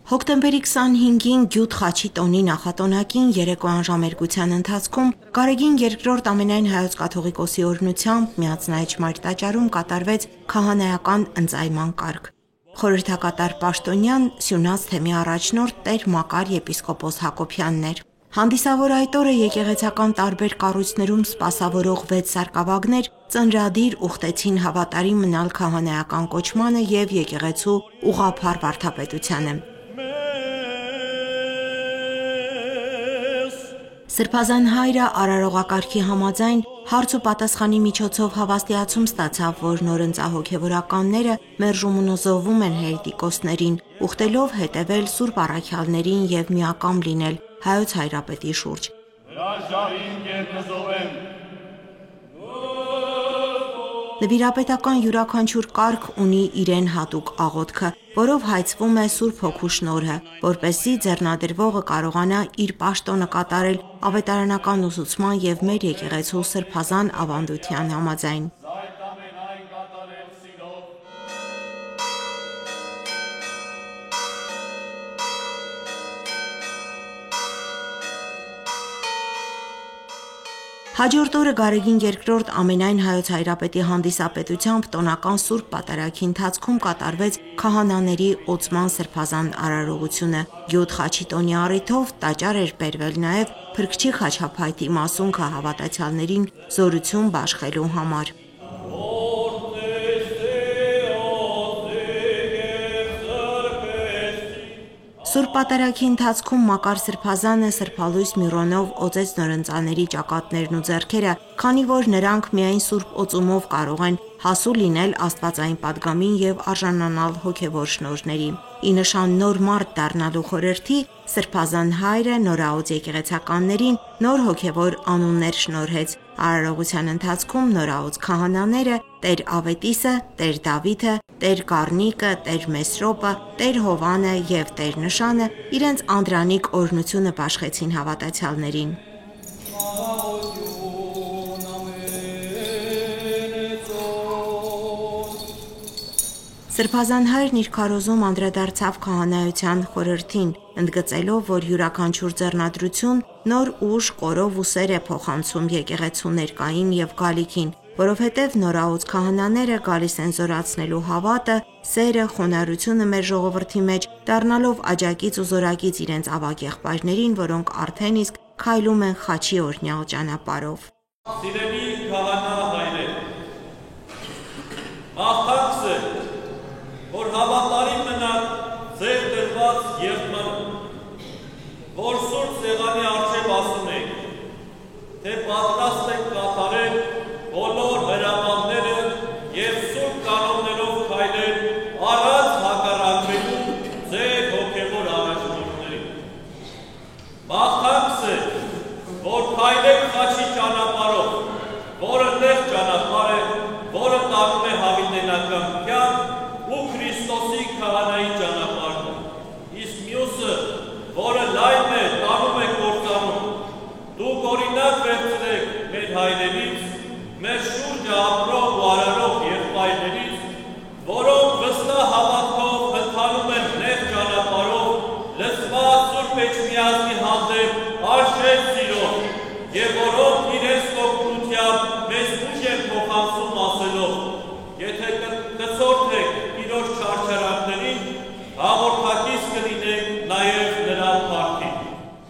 Հոկտեմբերի 25-ին Գյուտ խաչի տոնի նախատոնակին երեկոյան ժամերգության ընթացքում Գարեգին II ամենայն հայոց կաթողիկոսի օրհնությամբ Միածնայիչ Մարիտաճարում կատարվեց քահանայական ընծայման կարգ։ Խորհրդակատար պաշտոնյան Սյունյաց թեմի առաջնորդ Տեր Մակար եպիսկոպոս Հակոբյանն էր։ Հանդիսավոր այդ օրը եկեղեցական տարբեր կառույցներում սպասավորող 6 սարկավագներ ծնրադիր ուխտեցին հավատարիմ մնալ քահանայական կոչմանը և եկեղեցու ուղղափառ վարդապետությանը։ Սրբազան հայրը արարողակարգի համաձայն հարց ու պատասխանի միջոցով հավաստիացում ստացավ, որ նորընծահոգևորականները մերժումնոզովում են հերետիկոսներին, ուխտելով հետևել Սուրբ առաքյալներին և միակամ լինել Հայոց Հայրապետի շուրջ։ Նվիրապետական յուրաքանչյուր կարգ ունի իրեն հատուկ աղոթքը, որով հայցվում է Սուրբ Հոգու շնորհը, որպեսզի ձեռնադրվողը կարողանա իր պաշտոնը կատարել ավետարանական ուսուցման և մեր եկեղեցու սրբազան ավանդության համաձայն։ Հաջորդ օրը Գարեգին II ամենայն Հայոց Հայրապետի հանդիսապետությամբ տոնական Սուրբ Պատարագի ընթացքում կատարվեց քահանաների օծման սրբազան արարողությունը։ Գյուտ խաչի տոնի առիթով տաճար էր բերվել նաև Փրկչի խաչափայտի մասունքը հավատացյալներին զորություն բաշխելու համար։ Սուրբ Պատարագի ընթացքում Մակար սրբազանը սրբալույս միրոնով օծեց նորընծաների ճակատներն ու ձեռքերը, քանի որ նրանք միայն Սուրբ օծումով կարող են հասու լինել աստվածային պատգամին և արժանանալ հոգևոր շնորհների։ Ի նշան նոր մարդ դառնալու խորհրդի, սրբազան հայրը նորաոծ եկեղեցականներին նոր հոգևոր անուններ շնորհեց։ Արարողության ընթացքում նորաոծ քահանաները Տեր Ավետիսը, Տեր Դավիթը, Տեր Գառնիկը, Տեր Մեսրոպը, Տեր Հովանը և Տեր Նշանը իրենց անդրանիկ օրհնությունը բաշխեցին հավատացյալներին։ Սրբազան հայրն իր քարոզում անդրադարձավ քահանայության խորհրդին, ընդգծելով, որ յուրաքանչյուր ձեռնադրություն նոր ուժ, կորով ու սեր է փոխանցում եկեղեցու ներկային և գալիքին, որովհետև նորաոծ քահանաները գալիս են զորացնելու հավատը, սերը, խոնարհությունը մեր ժողովրդի մեջ, դառնալով աջակից ու զորակից իրենց ավագ եղբայրներին, որոնք արդեն իսկ քայլում են խաչի օրհնյալ ճանապարհով։ Սիրելի քահանա հայրեր, մաղթանքս է, որ հավատարիմ մնաք ձեր տրված եղմանը, որ Սուրբ Սեղանի առջև ասում եք, թե պատրաստ եք կատարել բոլոր հրամանները և սուրբ կանոններով քայլել առանց հակառակվելու ձեր հոգևոր առաջնորդներին։ Մաղթանքս է, որ քայլեք խաչի ճանապարհով, որը նեղ ճանապարհ է, որը տանում է հավիտենական կյանք ու Քրիստոսի քահանայի ճանապարհը, իսկ մյուսը, որը լայն է, տանում է կործանում։ Դուք օրինակ վերցրեք մեր հայրերից, մեր շուրջը ապրող ու արարող եղբայրներից, որոնք վստահ հավատքով ընթանում են նեղ ճանապարհով, լցված Սուրբ Էջմիածնի հանդեպ արժեք սիրով, և որոնք իրենց կողմնությամբ մեզ ուժ են փոխանցում ասելով. եթե կցորդեք Տիրոջ չարչարանքներին, հաղորդակից կլինեք նաև նրա փառքին։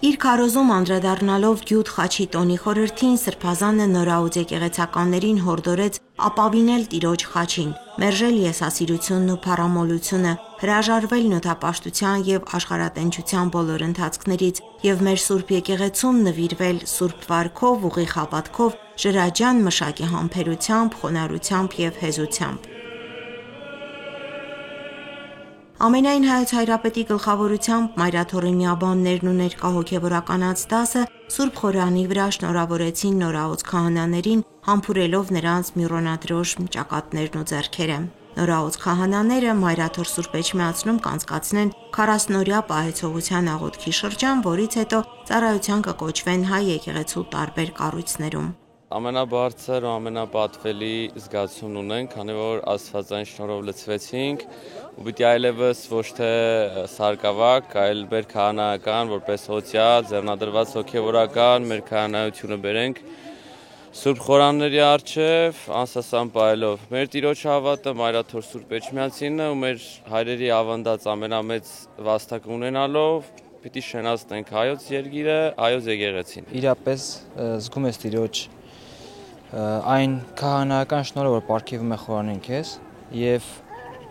Իր քարոզում անդրադառնալով Գյուտ խաչի տոնի խորհրդին, սրբազանը նորաոծ եկեղեցականներին հորդորեց ապավինել Տիրոջ խաչին, մերժել եսասիրությունն ու փառամոլությունը, հրաժարվել նյութապաշտության և աշխարհատենչության բոլոր ընթացքներից և մեր Սուրբ եկեղեցուն նվիրվել Սուրբ վարքով, ուղիղ հավատքով, շրջան մշակի համբերությամբ, խոնարհությամբ և հեզությամբ։ Ամենայն Հայոց Հայրապետի գլխավորությամբ մայրաթոռի միաբաններն ու ներկա հոգևորականաց դասը Սուրբ Խորանի վրա շնորհավորեցին նորաոծ քահանաներին, համբուրելով նրանց միրոնադրոշ ճակատներն ու ձեռքերը։ Նորաոծ քահանաները մայրաթոռ Սուրբ Էջմիածնում կանցկացնեն 40-օրյա պահեցողության աղոթքի շրջան, որից հետո ծառայության կկոչվեն հայ եկեղեցու տարբեր կառույցներում։ ամենաբարձր ու ամենապատվելի զգացումն ունենք, քանի որ Աստվածային շնորհով լցվեցինք, ու պիտի այլևս ոչ թե սարկավակ, այլ մեր քահանայական, որպես հոծյալ, ձեռնադրված հոգևորական, մեր քահանայությունը բերենք Սուրբ խորանների առջև, անսասան պահելով մեր Տիրոջ հավատը, Մայրաթոր Սուրբ Էջմիածինը ու մեր հայրերի ավանդած ամենամեծ վաստակը ունենալով պիտի շենացնենք հայոց երկիրը, հայոց եկեղեցին։ Իրապես զգում ես Տիրոջ այն քահանայական շնորհը, որ պարգևում է խորանին քեզ, եւ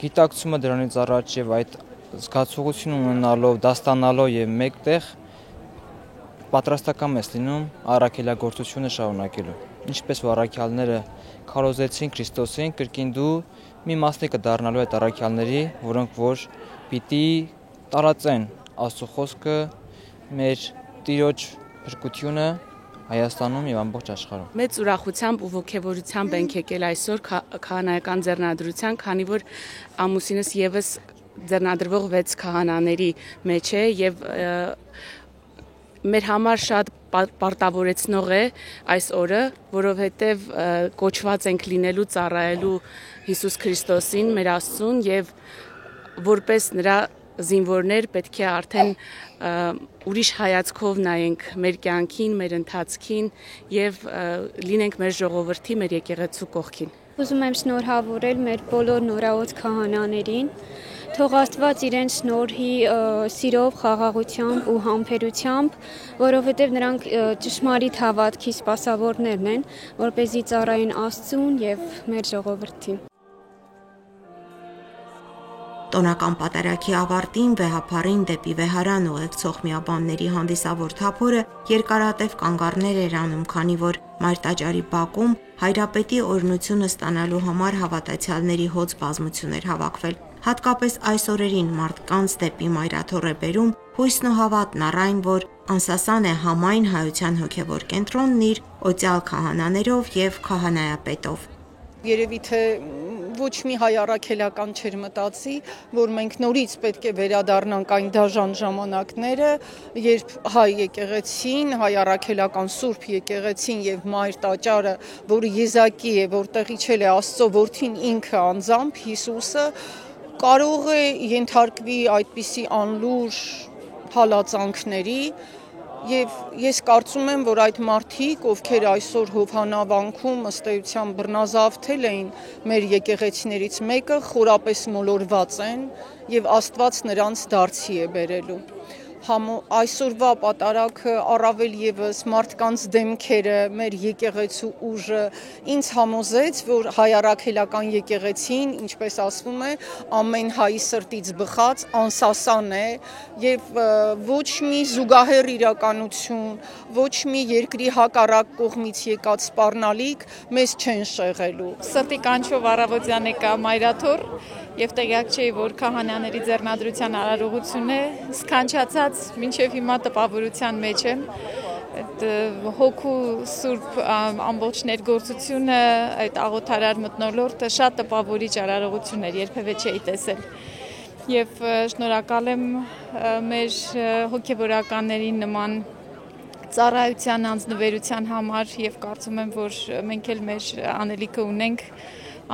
գիտակցումը դրանից առաջ եւ այդ զգացողություն ունենալով, դաստանալով եւ մեկտեղ պատրաստական ես լինում առաքելագործությունը շարունակելու։ Ինչպես որ առաքյալները քարոզեցին Քրիստոսին, կրկին դու մի մասնիկը դառնալու այդ առաքյալների, որոնք որ պիտի տարածեն Աստծո խոսքը, մեր Տիրոջ փրկությունը Հայաստանում եւ ամբողջ աշխարհում։ Մեծ ուրախությամբ ու ողջավորությամբ ենք եկել այսօր քահանայական ձեռնադրության, քանի որ ամուսինս եւս ձեռնադրվող 6 քահանաների մեջ է եւ մեր համար շատ պարտավորեցնող է այս օրը, որովհետև կոչված ենք լինելու ծառայելու Հիսուս Քրիստոսին, մեր Աստծուն, եւ որպես նրա զինվորներ պետք է արդեն ուրիշ հայացքով նայենք մեր կյանքին, մեր ընթացքին եւ լինենք մեր ժողովրդի, մեր եկեղեցու կողքին։ Ուզում եմ շնորհավորել մեր բոլոր նորաոց քահանաներին, թող Աստված իրենց շնորհի սիրով, խաղաղությամբ ու համբերությամբ, որովհետև նրանք ճշմարիտ հավատքի սպասավորներն են, որպեսզի ծառայեն Աստծուն եւ մեր ժողովրդին։ Տոնական պատարագի ավարտին վեհափառին դեպի վեհարան ուղեկցող միաբանների հանդիսավոր թափորը երկարատև կանգառներ էր անում, քանի որ Մայրտաճարի բակում հայրապետի օրհնությունը ստանալու համար հավատացյալների հոծ բազմություն էր հավաքվել։ Հատկապես այս օրերին մարդկանց դեպի Մայրաթոր է բերում հույսն ու հավատն առ այն, որ անսասան է համայն հայության հոգևոր կենտրոնն իր օծյալ քահանաներով եւ քահանայապետով։ Երևի թե ոչ մի հայ առաքելական չէր մտածի, որ մենք նորից պետք է վերադառնանք այն դաժան ժամանակները, երբ հայ եկեղեցին, հայ առաքելական Սուրբ եկեղեցին եւ Մայր Տաճարը, որը եզակի է, որտեղ իջել է Աստծո որդին ինքը անձամբ Հիսուսը, կարող է ենթարկվի այդպիսի անլուր հալածանքների Եվ ես կարծում եմ, որ այդ մարդիկ, ովքեր այսօր Հովհաննավանքում ըստ էության բռնազավթել էին մեր եկեղեցիներից մեկը, խորապես մոլորված են եւ Աստված նրանց դարձի է բերելու։ Այսօրվա պատարագը առավել եւս մարդկանց դեմքերը, մեր եկեղեցու ուժը ինձ համոզեց, որ հայ առաքելական եկեղեցին, ինչպես ասվում է, ամեն հայի սրտից բխած անսասան է եւ ոչ մի զուգահեռ իրականություն, ոչ մի երկրի հակառակ կողմից եկած սպառնալիք մեզ չեն շեղելու։ Սրտի կանչով առավոտյան եկա Մայրաթոր եւ տեղյակ չէի, որ քահանաների ձեռնադրության արարողություն է, սքանչացած մինչև հիմա տպավորության մեջ եմ։ Այդ հոգու սուրբ ամբողջ ներգործությունը, այդ աղոթարար մթնոլորտը շատ տպավորիչ արարողություն էր, երբևէ չէի տեսել։ Եվ շնորհակալ եմ մեր հոգևորականներին նման ծառայության անձնվերության համար եւ կարծում եմ, որ մենք էլ մեր անելիքը ունենք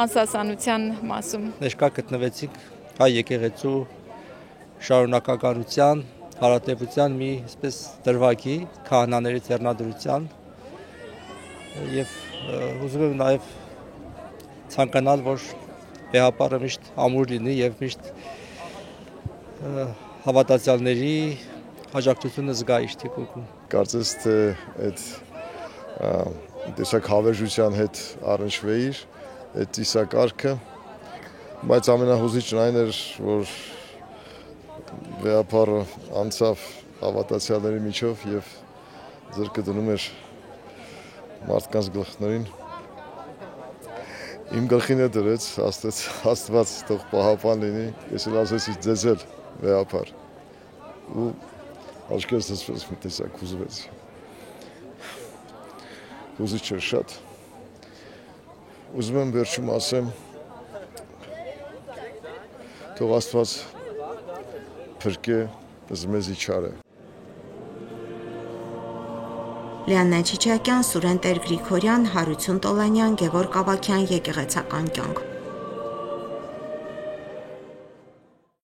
անսասանության մասում։ Ներկա գտնվեցինք հայ եկեղեցու շարունակականության, հարատևության մի այսպես դրվագի քահանաների ձեռնադրության եւ ուզում եմ նաեւ ցանկանալ, որ վեհապարը միշտ ամուր լինի եւ միշտ հավատացյալների աջակցությունը զգա իր թիկունքում։ Կարծես թե այդ տեսակ հավերժության հետ առնչվեիր այդ ծիսակարգը, բայց ամենահուզիչն այն էր, որ վեհապարը անցավ հավատացյալների միջով եւ ձեռքը դնում էր մարդկանց գլխներին։ Իմ գլխին է դրեց, Աստված թող պահապան լինի, ես էլ ասեցի ձեզել վեհապար ու աչքերս դասվեց մի տեսակ հուզվեց։ Հուզիչ էր շատ։ Ուզում եմ վերջում ասեմ, թող Աստված փրկե զմեզի չարը։ Լիաննա Չիչակյան, Սուրեն Տեր-Գրիգորյան, Հարություն Տոլանյան, Գևորգ Ավագյան, եկեղեցական կյանք։